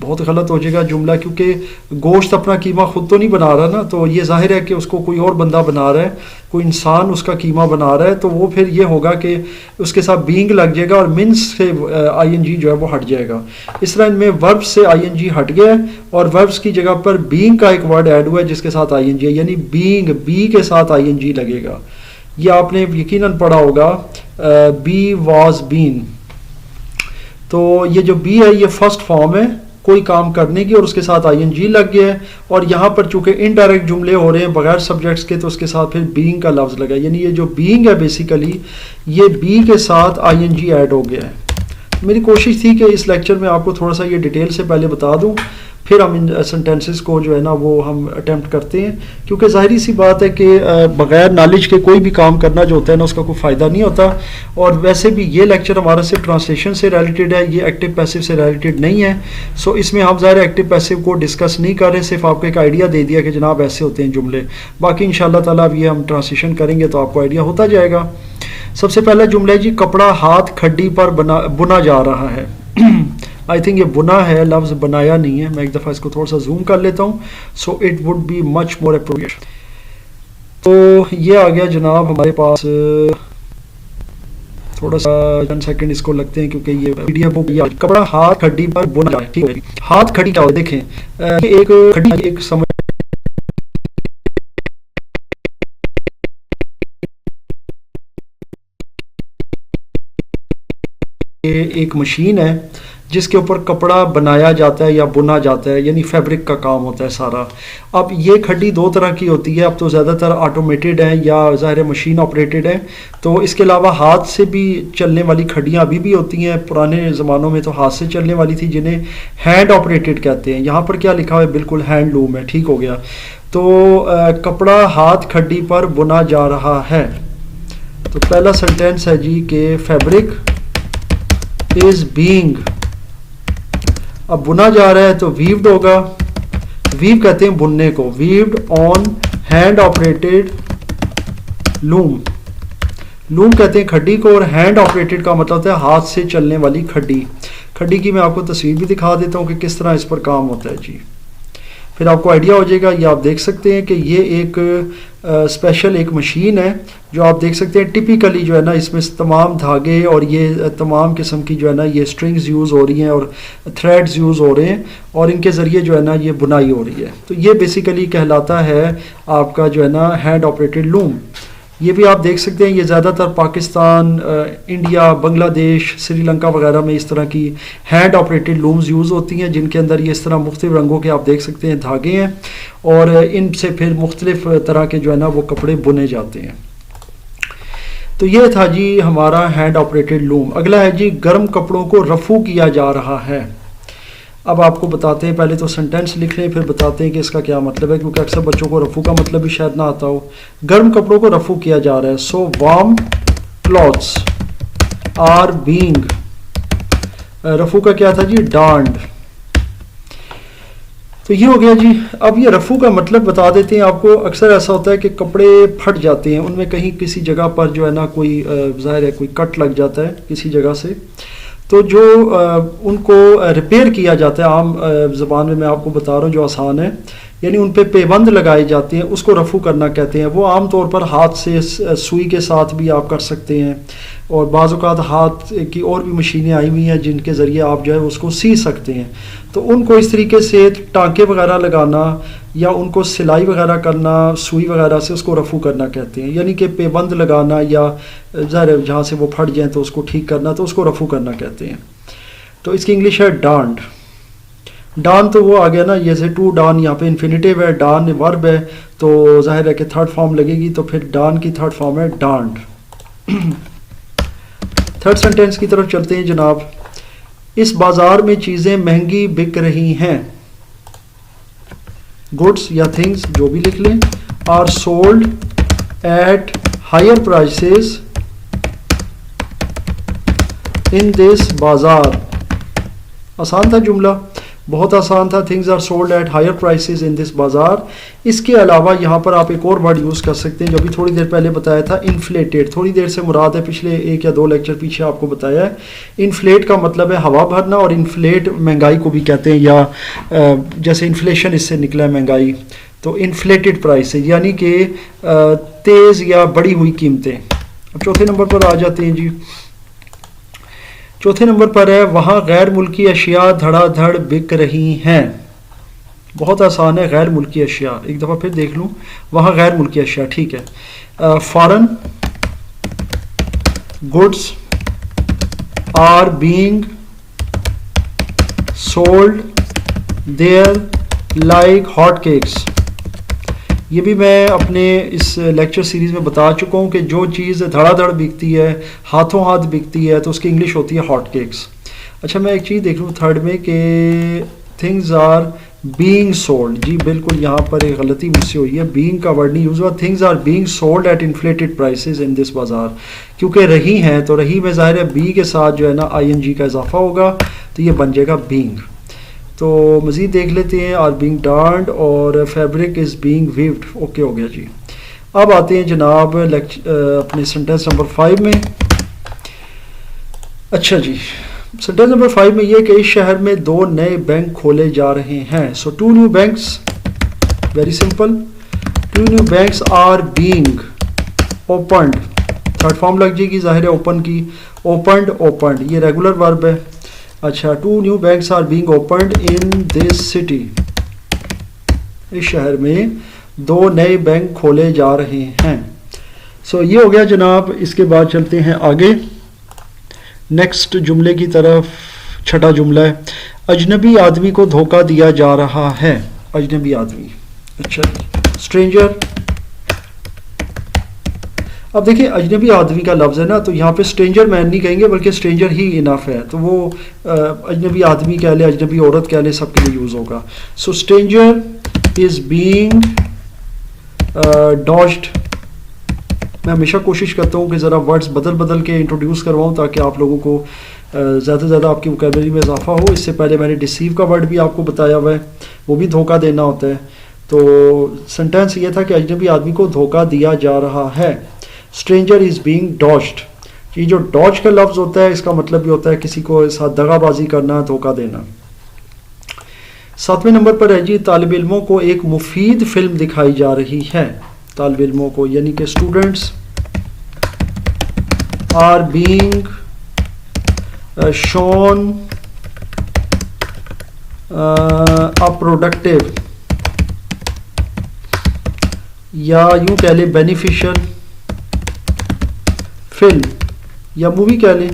بہت غلط ہو جائے گا جملہ، کیونکہ گوشت اپنا قیمہ خود تو نہیں بنا رہا نا، تو یہ ظاہر ہے کہ اس کو کوئی اور بندہ بنا رہا ہے، کوئی انسان اس کا قیمہ بنا رہا ہے، تو وہ پھر یہ ہوگا کہ اس کے ساتھ بینگ لگ جائے گا اور مینس سے آئی این جی جو ہے وہ ہٹ جائے گا. اس طرح ان میں ورب سے آئی این جی ہٹ گیا ہے اور وربس کی جگہ پر بینگ کا ایک ورڈ ایڈ ہوا ہے جس کے ساتھ آئی این جی ہے، یعنی بینگ، بی کے ساتھ آئی این جی لگے گا. یہ آپ نے یقیناً پڑھا ہوگا بی واز بین. تو یہ جو بی ہے یہ فرسٹ فارم ہے کوئی کام کرنے کی اور اس کے ساتھ آئی این جی لگ گیا ہے، اور یہاں پر چونکہ انڈائریکٹ جملے ہو رہے ہیں بغیر سبجیکٹس کے تو اس کے ساتھ پھر بینگ کا لفظ لگا، یعنی یہ جو بینگ ہے بیسیکلی یہ بی کے ساتھ آئی این جی ایڈ ہو گیا ہے. میری کوشش تھی کہ اس لیکچر میں آپ کو تھوڑا سا یہ ڈیٹیل سے پہلے بتا دوں، پھر ہم ان سینٹینسز کو جو ہے نا وہ ہم اٹیمپٹ کرتے ہیں، کیونکہ ظاہری سی بات ہے کہ بغیر نالج کے کوئی بھی کام کرنا جو ہوتا ہے نا اس کا کوئی فائدہ نہیں ہوتا. اور ویسے بھی یہ لیکچر ہمارا صرف ٹرانسلیشن سے ریلیٹڈ ہے، یہ ایکٹیو پیسو سے ریلیٹڈ نہیں ہے. سو اس میں ہم ظاہر ایکٹیو پیسو کو ڈسکس نہیں کر رہے، صرف آپ کو ایک آئیڈیا دے دیا کہ جناب ایسے ہوتے ہیں جملے. باقی انشاءاللہ تعالیٰ اب یہ ہم ٹرانسلیشن کریں گے تو آپ کو آئیڈیا ہوتا جائے گا. سب سے پہلا جملہ ہے جی کپڑا ہاتھ کھڈی پر بنا جا رہا ہے. آئی تھنک یہ بنا ہے، لفظ بنایا نہیں ہے. میں ایک دفعہ اس کو تھوڑا سا زوم کر لیتا ہوں، so it would be much more appropriate. تو یہ آ گیا جناب ہمارے پاس. تھوڑا سا چند سیکنڈ اس کو لگتے ہیں کیونکہ یہ پی ڈی ایف کپڑا ہاتھ کھڈی پر بنا جا رہا ہے. ہاتھ کھڈی کیا ہو دیکھیں، ایک کھڈی ایک سمجھ ایک مشین ہے جس کے اوپر کپڑا بنایا جاتا ہے یا بنا جاتا ہے، یعنی فیبرک کا کام ہوتا ہے سارا. اب یہ کھڈی دو طرح کی ہوتی ہے، اب تو زیادہ تر آٹومیٹڈ ہیں یا ظاہر مشین آپریٹڈ ہیں. تو اس کے علاوہ ہاتھ سے بھی چلنے والی کھڈیاں ابھی بھی ہوتی ہیں. پرانے زمانوں میں تو ہاتھ سے چلنے والی تھی جنہیں ہینڈ آپریٹڈ کہتے ہیں. یہاں پر کیا لکھا ہوا ہے، بالکل ہینڈ لوم ہے، ٹھیک ہو گیا. تو کپڑا ہاتھ کھڈی پر بنا جا رہا ہے. تو پہلا سینٹینس ہے جی کہ فیبرک is being، اب بنا جا رہا ہے تو ویوڈ ہوگا. ویو کہتے ہیں بننے کو، weaved on hand operated loom. Loom کہتے ہیں کھڈی کو، اور ہینڈ آپریٹڈ کا مطلب ہوتا ہے ہاتھ سے چلنے والی کھڈی. کھڈی کی میں آپ کو تصویر بھی دکھا دیتا ہوں کہ کس طرح اس پر کام ہوتا ہے جی، پھر آپ کو آئیڈیا ہو جائے گا. یہ آپ دیکھ سکتے ہیں کہ یہ ایک اسپیشل ایک مشین ہے جو آپ دیکھ سکتے ہیں. ٹپیکلی جو ہے نا اس میں تمام دھاگے اور یہ تمام قسم کی جو ہے نا یہ اسٹرنگز یوز ہو رہی ہیں اور تھریڈز یوز ہو رہے ہیں، اور ان کے ذریعے جو ہے نا یہ بنائی ہو رہی ہے. تو یہ بیسیکلی کہلاتا ہے آپ کا جو ہے نا ہینڈ آپریٹڈ لوم. یہ بھی آپ دیکھ سکتے ہیں، یہ زیادہ تر پاکستان، انڈیا، بنگلہ دیش، سری لنکا وغیرہ میں اس طرح کی ہینڈ آپریٹڈ لومز یوز ہوتی ہیں، جن کے اندر یہ اس طرح مختلف رنگوں کے آپ دیکھ سکتے ہیں دھاگے ہیں، اور ان سے پھر مختلف طرح کے جو ہے نا وہ کپڑے بنے جاتے ہیں. تو یہ تھا جی ہمارا ہینڈ آپریٹڈ لوم. اگلا ہے جی گرم کپڑوں کو رفو کیا جا رہا ہے. اب آپ کو بتاتے ہیں، پہلے تو سینٹینس لکھ لیں پھر بتاتے ہیں کہ اس کا کیا مطلب ہے، کیونکہ اکثر بچوں کو رفو کا مطلب بھی شاید نہ آتا ہو. گرم کپڑوں کو رفو کیا جا رہا ہے. سو وارم کلوتھس آر بینگ، رفو کا کیا تھا جی، ڈانڈ. تو یہ ہو گیا جی. اب یہ رفو کا مطلب بتا دیتے ہیں آپ کو. اکثر ایسا ہوتا ہے کہ کپڑے پھٹ جاتے ہیں، ان میں کہیں کسی جگہ پر جو ہے نا کوئی ظاہر ہے کوئی کٹ لگ جاتا ہے کسی جگہ سے، تو جو ان کو ریپیئر کیا جاتا ہے، عام زبان میں آپ کو بتا رہا ہوں جو آسان ہے، یعنی ان پہ پیبند لگائے جاتے ہیں، اس کو رفو کرنا کہتے ہیں. وہ عام طور پر ہاتھ سے سوئی کے ساتھ بھی آپ کر سکتے ہیں، اور بعض اوقات ہاتھ کی اور بھی مشینیں آئی ہوئی ہیں جن کے ذریعے آپ جو ہے اس کو سی سکتے ہیں. تو ان کو اس طریقے سے ٹانکے وغیرہ لگانا یا ان کو سلائی وغیرہ کرنا سوئی وغیرہ سے، اس کو رفو کرنا کہتے ہیں. یعنی کہ پیبند لگانا یا ظاہر جہاں سے وہ پھٹ جائیں تو اس کو ٹھیک کرنا، تو اس کو رفو کرنا کہتے ہیں. تو اس کی انگلش ہے ڈانڈ. ڈان تو وہ آ گیا نا، جیسے ٹو ڈان یہاں پہ انفینیٹیو ہے، ڈان ورب ہے تو ظاہر ہے کہ تھرڈ فارم لگے گی، تو پھر ڈان کی تھرڈ فارم ہے ڈانڈ. تھرڈ سینٹینس کی طرف چلتے ہیں جناب. اس بازار میں چیزیں مہنگی بک رہی ہیں. گڈس یا تھنگس جو بھی لکھ لیں، are sold at higher prices in this bazaar. آسان تھا جملہ. بہت آسان تھا. Things are sold at higher prices in this bazaar. اس کے علاوہ یہاں پر آپ ایک اور ورڈ یوز کر سکتے ہیں جو ابھی تھوڑی دیر پہلے بتایا تھا, انفلیٹیڈ. تھوڑی دیر سے مراد ہے پچھلے 1 یا 2 لیکچر پیچھے آپ کو بتایا ہے. انفلیٹ کا مطلب ہے ہوا بھرنا, اور انفلیٹ مہنگائی کو بھی کہتے ہیں, یا جیسے انفلیشن اس سے نکلا ہے مہنگائی, تو انفلیٹڈ پرائسز یعنی کہ تیز یا بڑھی ہوئی قیمتیں. اب چوتھے نمبر پر آ جاتے ہیں جی. چوتھے نمبر پر ہے وہاں غیر ملکی اشیاء دھڑا دھڑ بک رہی ہیں. بہت آسان ہے, غیر ملکی اشیاء. ایک دفعہ پھر دیکھ لوں, وہاں غیر ملکی اشیاء, ٹھیک ہے. Foreign goods are being sold there like hot cakes. یہ بھی میں اپنے اس لیکچر سیریز میں بتا چکا ہوں کہ جو چیز دھڑا دھڑ بکتی ہے, ہاتھوں ہاتھ بکتی ہے, تو اس کی انگلش ہوتی ہے ہاٹ کیکس. اچھا میں ایک چیز دیکھ لوں تھرڈ میں کہ تھنگز آر بینگ سولڈ. جی بالکل یہاں پر ایک غلطی مجھ سے ہوئی ہے, بینگ کا ورڈ نہیں یوز ہوا. Things are being sold at inflated prices in this bazaar. کیونکہ رہی ہیں تو رہی میں ظاہر ہے بی کے ساتھ جو ہے نا آئی این جی کا اضافہ ہوگا, تو یہ بن جائے گا بینگ. تو مزید دیکھ لیتے ہیں. آر بینگ ڈارنڈ اور fabric is being weaved. Okay ہو گیا جی. اب آتے ہیں جناب اپنے سینٹینس نمبر 5 میں. اچھا جی, سینٹینس نمبر 5 میں یہ کہ اس شہر میں 2 نئے بینک کھولے جا رہے ہیں. So 2 new banks, very simple. 2 new banks are being opened. Third form لگ جائے گی ظاہر ہے اوپن کی. اوپنڈ اوپنڈ یہ ریگولر ورب ہے. اچھا 2 new banks are being opened in this city. اس شہر میں 2 نئے بینک کھولے جا رہے ہیں. سو یہ ہو گیا جناب. اس کے بعد چلتے ہیں آگے نیکسٹ جملے کی طرف. چھٹا جملہ ہے اجنبی آدمی کو دھوکہ دیا جا رہا ہے. اجنبی آدمی, اچھا اسٹرینجر. اب دیکھیں اجنبی آدمی کا لفظ ہے نا, تو یہاں پہ اسٹرینجر مین نہیں کہیں گے بلکہ اسٹرینجر ہی انف ہے. تو وہ اجنبی آدمی کہہ لے, اجنبی عورت کہہ لے, سب کے لیے یوز ہوگا. سو اسٹرینجر از بینگ ڈاجڈ. میں ہمیشہ کوشش کرتا ہوں کہ ذرا ورڈز بدل بدل کے انٹروڈیوس کرواؤں تاکہ آپ لوگوں کو زیادہ سے زیادہ آپ کی وکیبلری میں اضافہ ہو. اس سے پہلے میں نے ڈیسیو کا ورڈ بھی آپ کو بتایا ہوا ہے, وہ بھی دھوکہ دینا ہوتا ہے. تو سینٹینس یہ تھا کہ اجنبی آدمی کو دھوکہ دیا جا رہا ہے. Stranger is being dodged. یہ جو ڈاج کا لفظ ہوتا ہے اس کا مطلب بھی ہوتا ہے کسی کو ساتھ دغا بازی کرنا, دھوکہ دینا. 7ویں نمبر پر ہے جی طالب علموں کو ایک مفید فلم دکھائی جا رہی ہے. طالب علموں کو یعنی کہ students are being shown a productive, یا یوں کہہ لیں بینیفیشل فلم, یا مووی کہہ لیں.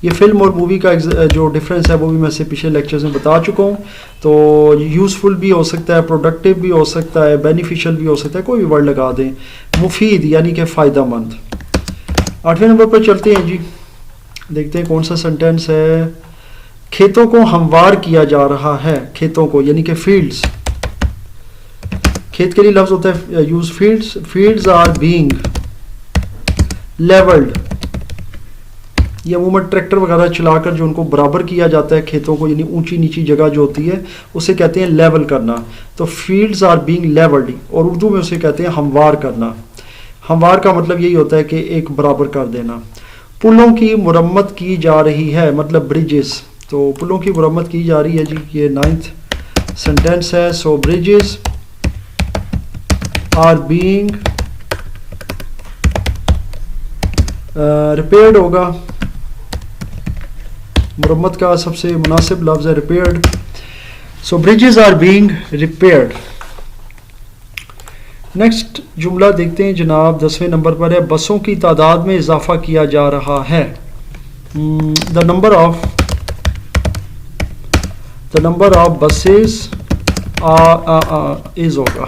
یہ فلم اور مووی کا جو ڈفرینس ہے وہ بھی میں سے پچھلے لیکچرز میں بتا چکا ہوں. تو یوزفل بھی ہو سکتا ہے, پروڈکٹیو بھی ہو سکتا ہے, بینیفیشل بھی ہو سکتا ہے, کوئی بھی ورڈ لگا دیں. مفید یعنی کہ فائدہ مند. 8ویں نمبر پر چلتے ہیں جی. دیکھتے ہیں کون سا سینٹینس ہے. کھیتوں کو ہموار کیا جا رہا ہے. کھیتوں کو یعنی کہ فیلڈز. کھیت کے لیے لفظ ہوتا ہے use fields. Fields are being levelled. یہ عموماً ٹریکٹر وغیرہ چلا کر جو ان کو برابر کیا جاتا ہے کھیتوں کو, یعنی اونچی نیچی جگہ جو ہوتی ہے اسے کہتے ہیں لیول کرنا. تو فیلڈز آر بینگ لیولڈ, اور اردو میں اسے کہتے ہیں ہموار کرنا. ہموار کا مطلب یہی ہوتا ہے کہ ایک برابر کر دینا. پلوں کی مرمت کی جا رہی ہے, مطلب بریجز. تو پلوں کی مرمت کی جا رہی ہے جی, یہ 9th سینٹینس ہے. So bridges are being repaired ہوگا. مرمت کا سب سے مناسب لفظ ہے repaired. So bridges are being repaired. Next جملہ دیکھتے ہیں جناب 10ویں نمبر پر ہے بسوں کی تعداد میں اضافہ کیا جا رہا ہے. دا نمبر آف بسز از ہوگا,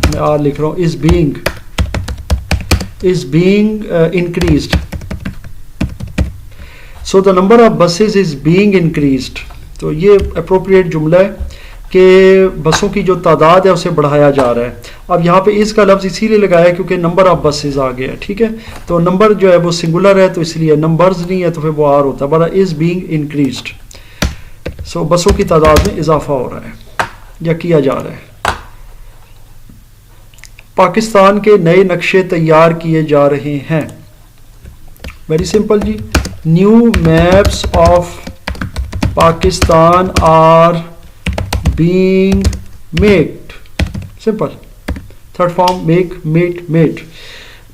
میں آر لکھ رہا ہوں, is being increased. So the number of buses is being increased. تو یہ اپروپریٹ جملہ ہے کہ بسوں کی جو تعداد ہے اسے بڑھایا جا رہا ہے. اب یہاں پہ اس کا لفظ اسی لیے لگایا ہے کیونکہ نمبر آف بسز آ گیا ہے, ٹھیک ہے. تو نمبر جو ہے وہ سنگولر ہے تو اس لیے, نمبرز نہیں ہے تو پھر وہ آر ہوتا ہے. بڑا از بینگ انکریزڈ. سو بسوں کی تعداد میں اضافہ ہو رہا ہے یا کیا جا رہا ہے. پاکستان کے نئے نقشے تیار کیے جا رہے ہیں. ویری سمپل جی. New maps of Pakistan are being made. Simple. Third form make made made.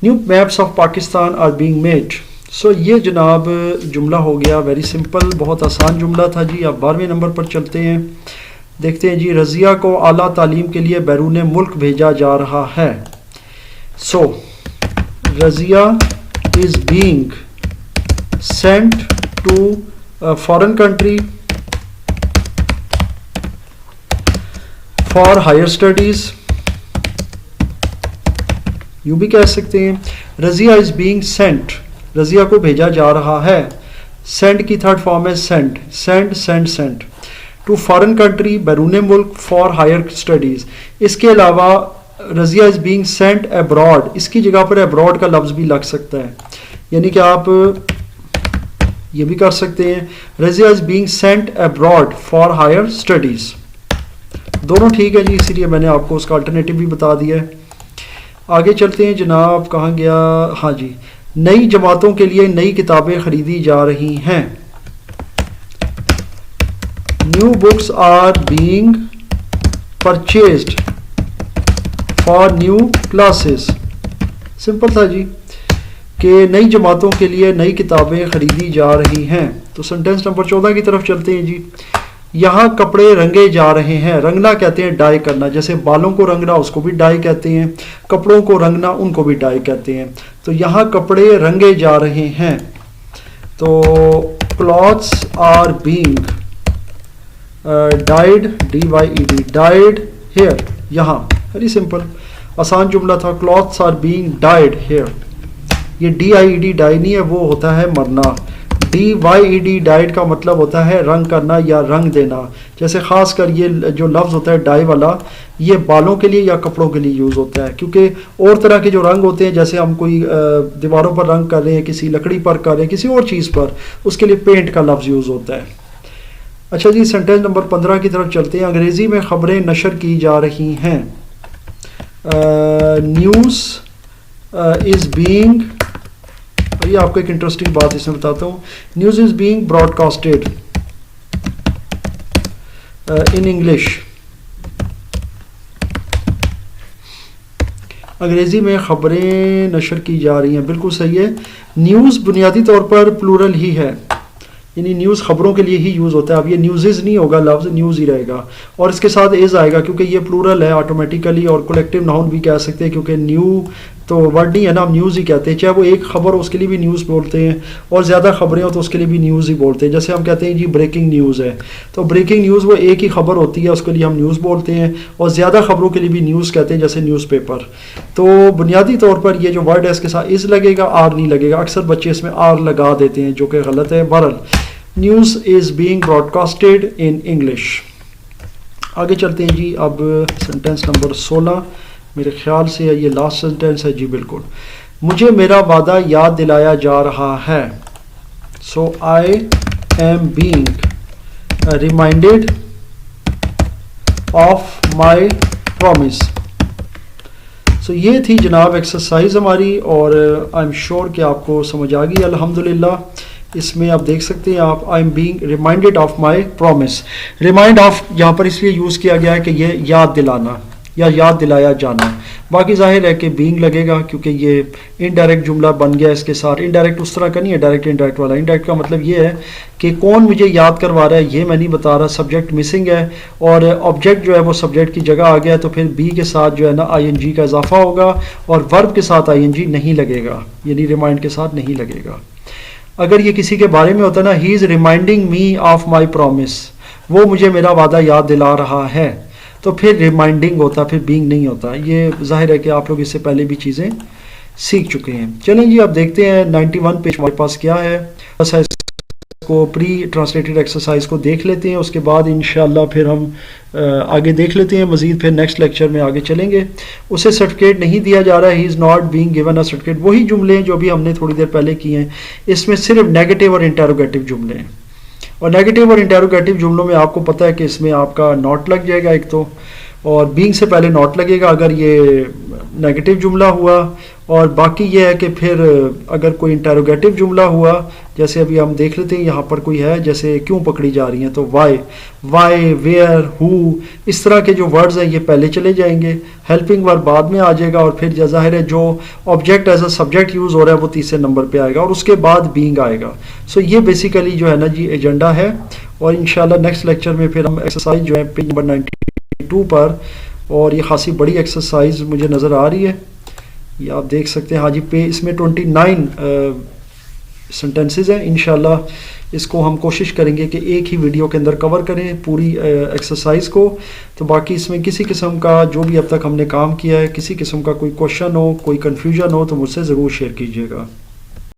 New maps of Pakistan are being made. So یہ جناب جملہ ہو گیا. ویری سمپل, بہت آسان جملہ تھا جی. اب 12ویں نمبر پر چلتے ہیں. دیکھتے ہیں جی. رضیہ کو اعلیٰ تعلیم کے لیے بیرون ملک بھیجا جا رہا ہے. So Razia is being sent to a foreign country for higher studies. یوں بھی کہہ سکتے ہیں Razia is being sent. Razia کو بھیجا جا رہا ہے. سینڈ کی تھرڈ فارم ہے send. Send to foreign country, بیرون ملک, فار ہائر اسٹڈیز. اس کے علاوہ Razia is being sent abroad. اس کی جگہ پر ابراڈ کا لفظ بھی لگ سکتا ہے, یعنی کہ آپ یہ بھی کر سکتے ہیں Razia is being sent abroad for higher studies. دونوں ٹھیک ہے جی, اسی لیے میں نے آپ کو اس کا الٹرنیٹیو بھی بتا دیا ہے. آگے چلتے ہیں جناب. کہاں گیا؟ ہاں جی. نئی جماعتوں کے لیے نئی کتابیں خریدی جا رہی ہیں. New books are being purchased for new classes. Simple تھا جی کہ نئی جماعتوں کے لیے نئی کتابیں خریدی جا رہی ہیں. تو سنٹینس نمبر 14 کی طرف چلتے ہیں جی. یہاں کپڑے رنگے جا رہے ہیں. رنگنا کہتے ہیں ڈائی کرنا. جیسے بالوں کو رنگنا اس کو بھی ڈائی کہتے ہیں, کپڑوں کو رنگنا ان کو بھی ڈائی کہتے ہیں. تو یہاں کپڑے رنگے جا رہے ہیں. تو clothes are being dyed, DYED, dyed here. یہاں ویری سمپل آسان جملہ تھا. Clothes are being dyed here. یہ DIED ڈائی نہیں ہے, وہ ہوتا ہے مرنا. DYED ڈائڈ کا مطلب ہوتا ہے رنگ کرنا یا رنگ دینا. جیسے خاص کر یہ جو لفظ ہوتا ہے ڈائی والا, یہ بالوں کے لیے یا کپڑوں کے لیے یوز ہوتا ہے. کیونکہ اور طرح کے جو رنگ ہوتے ہیں, جیسے ہم کوئی دیواروں پر رنگ کر رہے ہیں, کسی لکڑی پر کر رہے ہیں, کسی اور چیز پر, اس کے لیے پینٹ کا لفظ یوز ہوتا ہے. اچھا جی. سینٹینس نمبر 15 کی طرف چلتے ہیں. انگریزی میں خبریں نشر کی جا رہی ہیں. نیوز از بینگ, یہ آپ کو ایک انٹرسٹنگ بات اس میں بتاتا ہوں. News is being broadcasted in English. انگریزی میں خبریں نشر کی جا رہی ہیں. بالکل صحیح ہے. نیوز بنیادی طور پر پلورل ہی ہے, یعنی نیوز خبروں کے لیے ہی یوز ہوتا ہے. اب یہ نیوزز نہیں ہوگا, لفظ نیوز ہی رہے گا, اور اس کے ساتھ از آئے گا کیونکہ یہ پلورل ہے آٹومیٹیکلی. اور کولیکٹیو ناؤن بھی کہہ سکتے ہیں کیونکہ نیو تو ورڈ نہیں ہے نا, ہم نیوز ہی کہتے ہیں. چاہے وہ ایک خبر ہو اس کے لیے بھی نیوز بولتے ہیں, اور زیادہ خبریں ہو تو اس کے لیے بھی نیوز ہی بولتے ہیں. جیسے ہم کہتے ہیں جی بریکنگ نیوز ہے, تو بریکنگ نیوز وہ ایک ہی خبر ہوتی ہے, اس کے لیے ہم نیوز بولتے ہیں. اور زیادہ خبروں کے لیے بھی نیوز کہتے ہیں, جیسے نیوز پیپر. تو بنیادی طور پر یہ جو ورڈ ہے اس کے ساتھ از لگے گا, آر نہیں لگے گا. اکثر بچے اس میں آر لگا دیتے ہیں جو کہ غلط ہے. بہرحال news is being broadcasted in English. آگے چلتے ہیں جی. اب سینٹینس نمبر 16 میرے خیال سے یہ لاسٹ سینٹینس ہے جی. بالکل. مجھے میرا وعدہ یاد دلایا جا رہا ہے. So I am being reminded of my promise. So یہ تھی جناب ایکسرسائز ہماری, اور آئی ایم شیور کہ آپ کو سمجھ آ گئی الحمدللہ. اس میں آپ دیکھ سکتے ہیں آپ آئی am being reminded of my promise. Remind of یہاں پر اس لیے یوز کیا گیا ہے کہ یہ یاد دلانا یا یاد دلایا جانا. باقی ظاہر ہے کہ بینگ لگے گا کیونکہ یہ انڈائریکٹ جملہ بن گیا اس کے ساتھ. انڈائریکٹ اس طرح کا نہیں ہے ڈائریکٹ انڈائریکٹ والا. انڈائریکٹ کا مطلب یہ ہے کہ کون مجھے یاد کروا رہا ہے یہ میں نہیں بتا رہا, سبجیکٹ مسنگ ہے, اور آبجیکٹ جو ہے وہ سبجیکٹ کی جگہ آ گیا, تو پھر بی کے ساتھ جو ہے نا ING کا اضافہ ہوگا, اور ورب کے ساتھ ING نہیں لگے گا, یعنی ریمائنڈ کے ساتھ نہیں لگے گا. اگر یہ کسی کے بارے میں ہوتا نا, he is reminding me of my promise, وہ مجھے میرا وعدہ یاد دلا رہا ہے, تو پھر ریمائنڈنگ ہوتا, پھر بینگ نہیں ہوتا. یہ ظاہر ہے کہ آپ لوگ اس سے پہلے بھی چیزیں سیکھ چکے ہیں. چلیں جی اب دیکھتے ہیں 91 پیج ہمارے پاس کیا ہے. بس اس کو پری ٹرانسلیٹڈ ایکسرسائز کو دیکھ لیتے ہیں, اس کے بعد انشاءاللہ پھر ہم آگے دیکھ لیتے ہیں مزید. پھر نیکسٹ لیکچر میں آگے چلیں گے. اسے سرٹیفکیٹ نہیں دیا جا رہا ہے, he is not being given a certificate. وہی جملے ہیں جو بھی ہم نے تھوڑی دیر پہلے کیے ہیں, اس میں صرف نیگیٹو اور انٹروگیٹو جملے ہیں. اور نیگیٹو اور انٹیروگیٹو جملوں میں آپ کو پتہ ہے کہ اس میں آپ کا ناٹ لگ جائے گا ایک تو، اور بینگ سے پہلے ناٹ لگے گا اگر یہ نیگیٹو جملہ ہوا، اور باقی یہ ہے کہ پھر اگر کوئی انٹیروگیٹو جملہ ہوا، جیسے ابھی ہم دیکھ لیتے ہیں یہاں پر کوئی ہے جیسے کیوں پکڑی جا رہی ہیں، تو وائی ویئر ہو، اس طرح کے جو ورڈز ہیں یہ پہلے چلے جائیں گے، ہیلپنگ ورب بعد میں آ جائے گا، اور پھر ظاہر ہے جو object as a subject use ہو رہا ہے وہ تیسرے نمبر پہ آئے گا، اور اس کے بعد بینگ آئے گا. سو یہ بیسیکلی جو ہے نا جی ایجنڈا ہے. اور انشاءاللہ نیکسٹ لیکچر میں پھر ہم ایکسرسائز جو ہے پیج نمبر 92 پر، اور یہ خاصی بڑی ایکسرسائز مجھے نظر آ رہی ہے، یہ آپ دیکھ سکتے ہیں. ہاں جی اس میں 29 سنٹینسز ہیں. انشاءاللہ اس کو ہم کوشش کریں گے کہ ایک ہی ویڈیو کے اندر کور کریں پوری ایکسرسائز کو. تو باقی اس میں کسی قسم کا جو بھی اب تک ہم نے کام کیا ہے، کسی قسم کا کوئی کوشچن ہو، کوئی کنفیوژن ہو تو مجھ سے ضرور شیئر کیجیے گا.